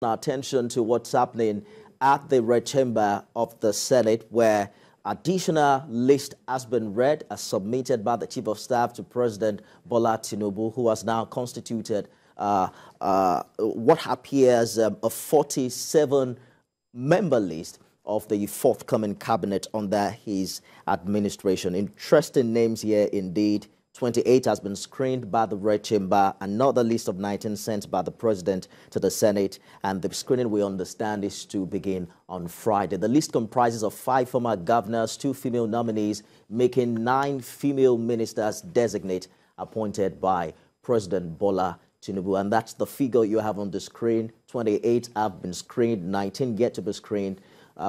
our attention to what's happening at the Red Chamber of the Senate, where additional list has been read as submitted by the Chief of Staff to President Bola Tinubu, who has now constituted what appears a 47-member list of the forthcoming cabinet under his administration. Interesting names here indeed. 28 has been screened by the Red Chamber, another list of 19 sent by the President to the Senate, and the screening, we understand, is to begin on Friday. The list comprises of 5 former governors, 2 female nominees, making 9 female ministers designate appointed by President Bola Tinubu. And that's the figure you have on the screen. 28 have been screened, 19 yet to be screened.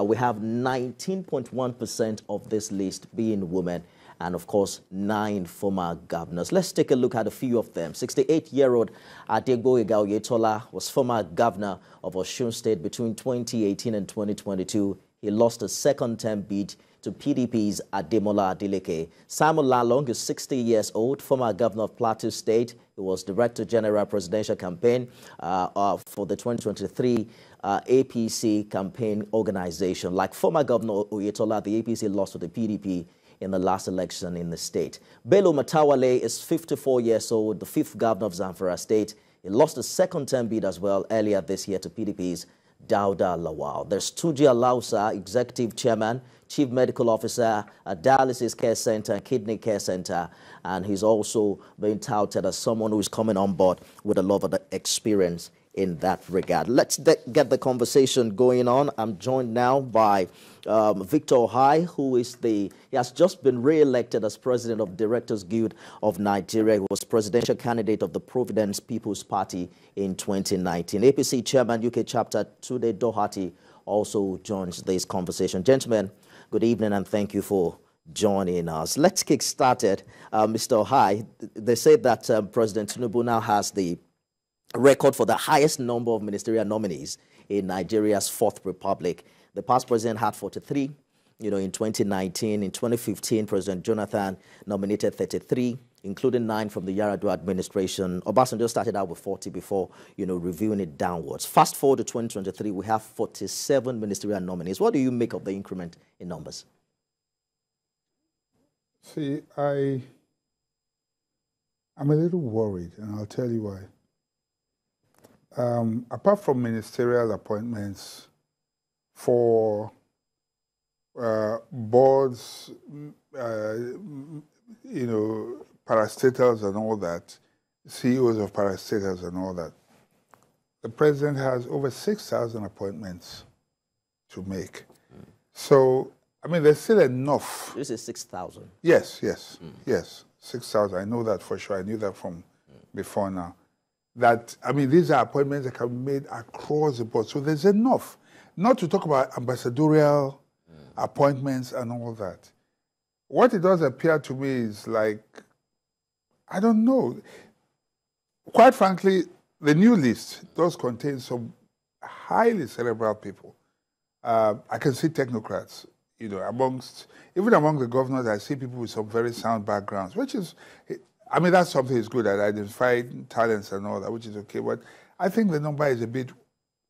We have 19.1% of this list being women, and of course 9 former governors. Let's take a look at a few of them. 68-year-old Adegboyega Oyetola was former governor of Osun State between 2018 and 2022. He lost a second-term bid to PDP's Ademola Adeleke. Simon Lalong is 60 years old, former governor of Plateau State. He was Director General Presidential Campaign for the 2023 APC campaign organization. Like former Governor Oyetola, the APC lost to the PDP in the last election in the state. Bello Matawale is 54 years old, the 5th governor of Zamfara State. He lost a second-term bid as well earlier this year to PDP's Dauda Lawal. There's Tuji Alausa, Executive Chairman, Chief Medical Officer at Dialysis Care Center and Kidney Care Center, and he's also being touted as someone who is coming on board with a lot of experience in that regard. Let's get the conversation going on. I'm joined now by Victor Ohai, who is he has just been re-elected as president of Directors Guild of Nigeria. He was presidential candidate of the Providence People's Party in 2019. APC chairman, UK chapter, Tunde Doherty, also joins this conversation. Gentlemen, good evening and thank you for joining us. Let's kick started. Mr. Ohai, they say that President Tinubu now has the record for the highest number of ministerial nominees in Nigeria's 4th Republic. The past president had 43, in 2019. In 2015, President Jonathan nominated 33, including 9 from the Yar'Adua administration. Obasanjo started out with 40 before, reviewing it downwards. Fast forward to 2023, we have 47 ministerial nominees. What do you make of the increment in numbers? See, I'm a little worried, and I'll tell you why. Apart from ministerial appointments for boards, parastatals and all that, CEOs of parastatals and all that, the president has over 6,000 appointments to make. So, there's still enough. This is 6,000. Yes, 6,000. I know that for sure. I knew that from before now. That, these are appointments that can be made across the board. So there's enough. Not to talk about ambassadorial appointments and all that. What it does appear to me is like, I don't know. Quite frankly, the new list does contain some highly cerebral people. I can see technocrats, even among the governors, I see people with some very sound backgrounds, which is... that's something that's good at identifying talents and all that, which is okay. But I think the number is a bit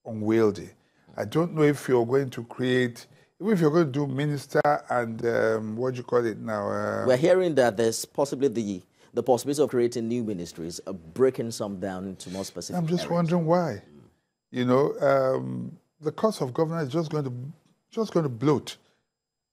unwieldy. I don't know if you're going to create, if you're going to do minister and what do you call it now? We're hearing that there's possibly the possibility of creating new ministries, breaking some down into more specific I'm just areas. wondering why. The cost of governance is just going to bloat.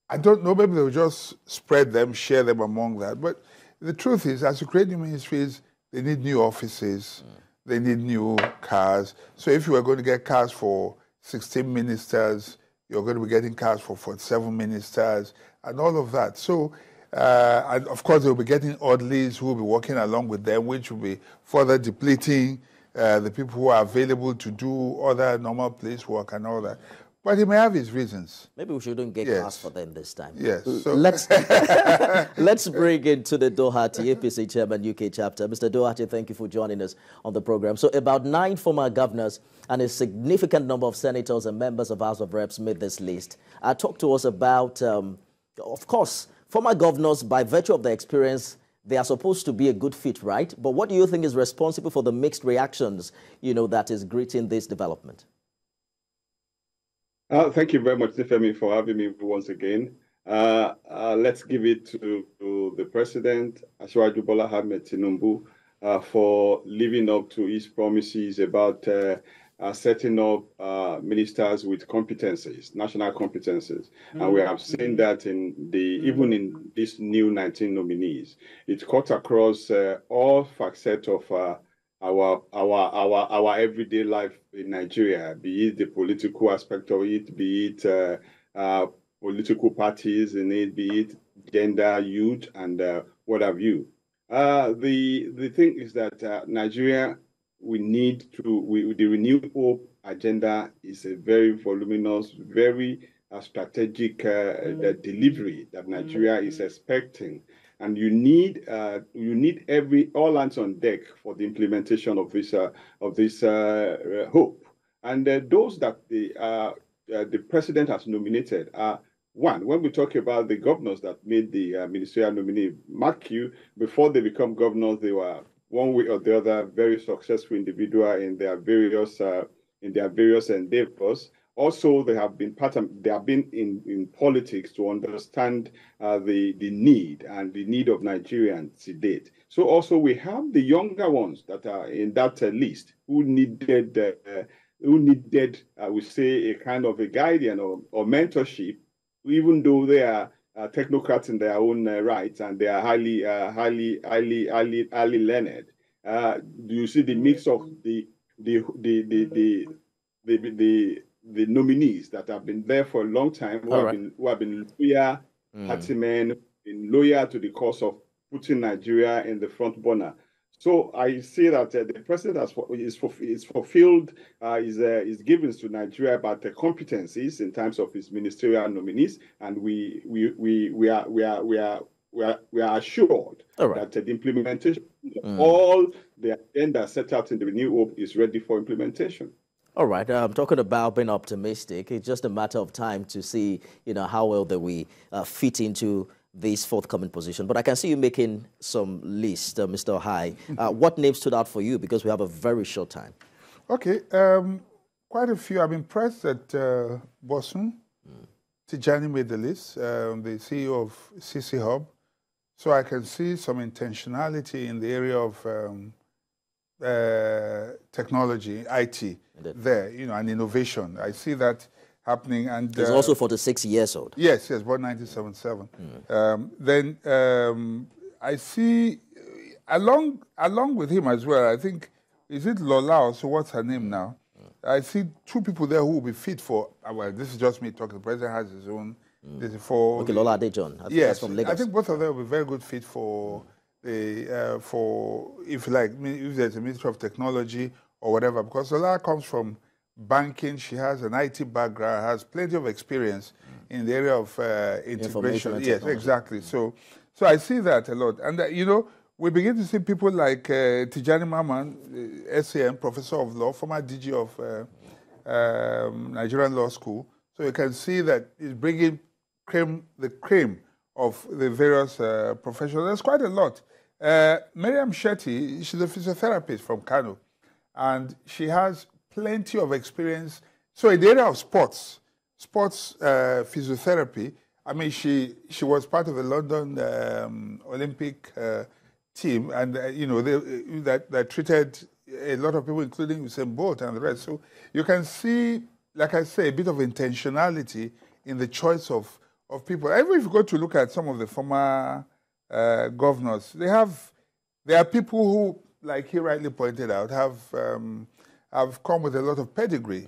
I don't know, maybe they'll just spread them, share them among that. But the truth is, as you create new ministries, they need new offices, they need new cars. So if you are going to get cars for 16 ministers, you're going to be getting cars for 47 ministers, and all of that. So, and of course, they'll be getting orderlies who will be working along with them, which will be further depleting the people who are available to do other normal place work and all that. But he may have his reasons. Maybe we shouldn't get cars for them this time. Yes. So. Let's bring in to the Doherty, APC Chairman, UK Chapter. Mr. Doherty, thank you for joining us on the program. So about 9 former governors and a significant number of senators and members of House of Reps made this list. Talk to us about, of course, former governors, by virtue of their experience, they are supposed to be a good fit, right? But what do you think is responsible for the mixed reactions, that is greeting this development? Thank you very much, Tifemi, for having me once again. Let's give it to the President, Asiwaju Bola Tinubu, for living up to his promises about setting up ministers with competencies, national competencies. And we have seen that even in these new 19 nominees. It cut across all facets of our everyday life in Nigeria, be it the political aspect of it, be it political parties in it, be it gender, youth, and what have you. The thing is that Nigeria, the renewed hope agenda is a very voluminous, very strategic delivery that Nigeria is expecting, and you need all hands on deck for the implementation of this hope. And those that the president has nominated are one. When we talk about the governors that made the ministerial nominee, mark you, before they become governors, they were one way or the other very successful individual in their various endeavors. Also, they have been in politics to understand the need of Nigerians to date. So also we have the younger ones that are in that list who needed, I would say, a kind of a guardian or mentorship, even though they are technocrats in their own rights and they are highly learned. Do you see the mix of the nominees that have been there for a long time, who have been loyal, partymen, been loyal to the cause of putting Nigeria in the front burner? So I see that the president is fulfilled his givens to Nigeria about the competencies in terms of his ministerial nominees, and we are assured that the implementation of all the agenda set out in the New Hope is ready for implementation. All right. I'm talking about being optimistic. It's just a matter of time to see, how well that we fit into this forthcoming position. But I can see you making some list, Mr. Ohai. What names stood out for you? Because we have a very short time. Okay. Quite a few. I'm impressed that Bosun Tijani made the list, the CEO of CC Hub. So I can see some intentionality in the area of technology, IT, there, and innovation. I see that happening. And he's also 46 years old. Yes, born 1977. Then I see, along with him as well, I think, is it Lola, so what's her name now? I see two people there who will be fit for, well, this is just me talking, the president has his own, this is for... Okay, Lola Adejon. Yes, from Lagos. I think both of them will be very good fit for the, if you like, if there's a Ministry of Technology or whatever, because Lola comes from banking, she has an IT background, has plenty of experience in the area of integration. Yes, exactly. So I see that a lot. And, we begin to see people like Tijani Maman, SAM, Professor of Law, former DG of Nigerian Law School. So you can see that he's bringing the cream of the various professionals. There's quite a lot. Miriam Shetty, she's a physiotherapist from Kano, and she has plenty of experience. So in the area of sports physiotherapy, I mean, she was part of the London Olympic team, and that treated a lot of people, including Usain Bolt and the rest. So you can see, like I say, a bit of intentionality in the choice of people. Even if you go to look at some of the former governors, there are people who, like he rightly pointed out, have come with a lot of pedigree.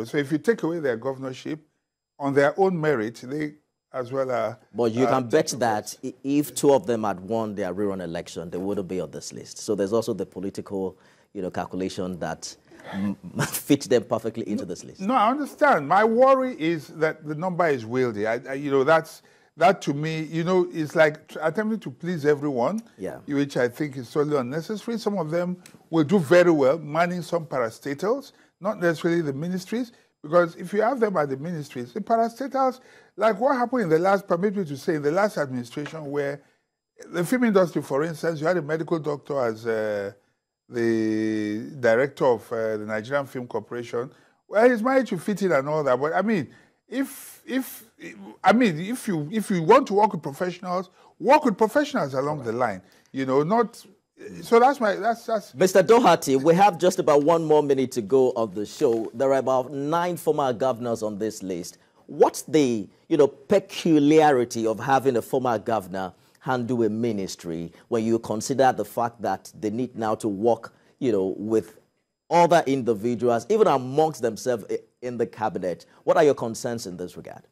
So if you take away their governorship on their own merit, they as well are. But you can bet that if two of them had won their rerun election, they wouldn't be on this list. So there's also the political, calculation that fits them perfectly into this list. No, I understand. My worry is that the number is wieldy. That to me, is like attempting to please everyone, which I think is totally unnecessary. Some of them will do very well manning some parastatals, not necessarily the ministries, because if you have them at the ministries, the parastatals, like what happened in the last, permit me to say, in the last administration, where the film industry, for instance, you had a medical doctor as the director of the Nigerian Film Corporation. Well, he's managed to fit in and all that, but I mean, if you want to work with professionals along the line. You know, not. So that's Mr. Doherty, we have just about 1 more minute to go on the show. There are about 9 former governors on this list. What's the, peculiarity of having a former governor handle a ministry when you consider the fact that they need now to work, with other individuals, even amongst themselves in the cabinet? What are your concerns in this regard?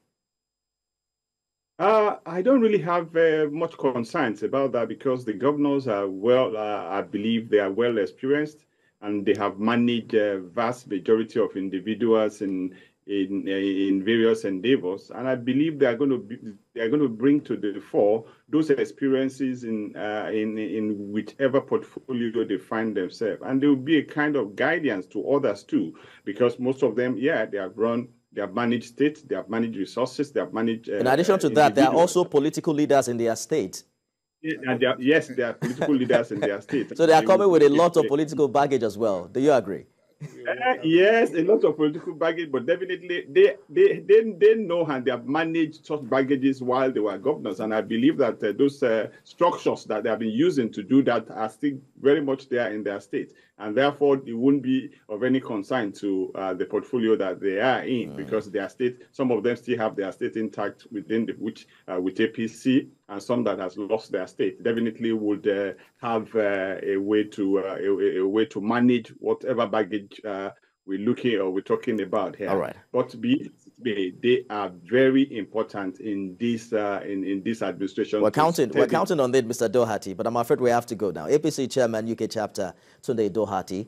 I don't really have much concerns about that because the governors are I believe they are well experienced and they have managed a vast majority of individuals in various endeavors, and I believe they are going to bring to the fore those experiences in whichever portfolio they find themselves, and there will be a kind of guidance to others too, because most of them, they have managed states, they have managed resources, they have managed. In addition to that, they are also political leaders in their state. And they are political leaders in their state. So they are coming with a lot of political baggage as well. Do you agree? Yes, a lot of political baggage, but definitely they know and they have managed such baggages while they were governors, and I believe that those structures that they have been using to do that are still very much there in their state, and therefore it wouldn't be of any concern to the portfolio that they are in, because their state, some of them still have their state intact within with APC, and some that has lost their state definitely would have a way to manage whatever baggage we're talking about here. All right. But they are very important in this administration. We're counting on it, Mr. Doherty, but I'm afraid we have to go now. APC Chairman, UK Chapter, Tunde Doherty,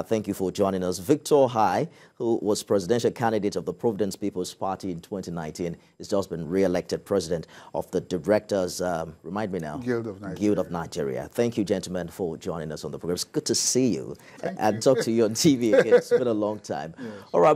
thank you for joining us. Victor Hai, who was presidential candidate of the Providence People's Party in 2019, has just been re-elected president of the directors, remind me now, Guild of Nigeria. Thank you, gentlemen, for joining us on the program. It's good to see you and talk to you on TV again. It's been a long time. Yes. All right.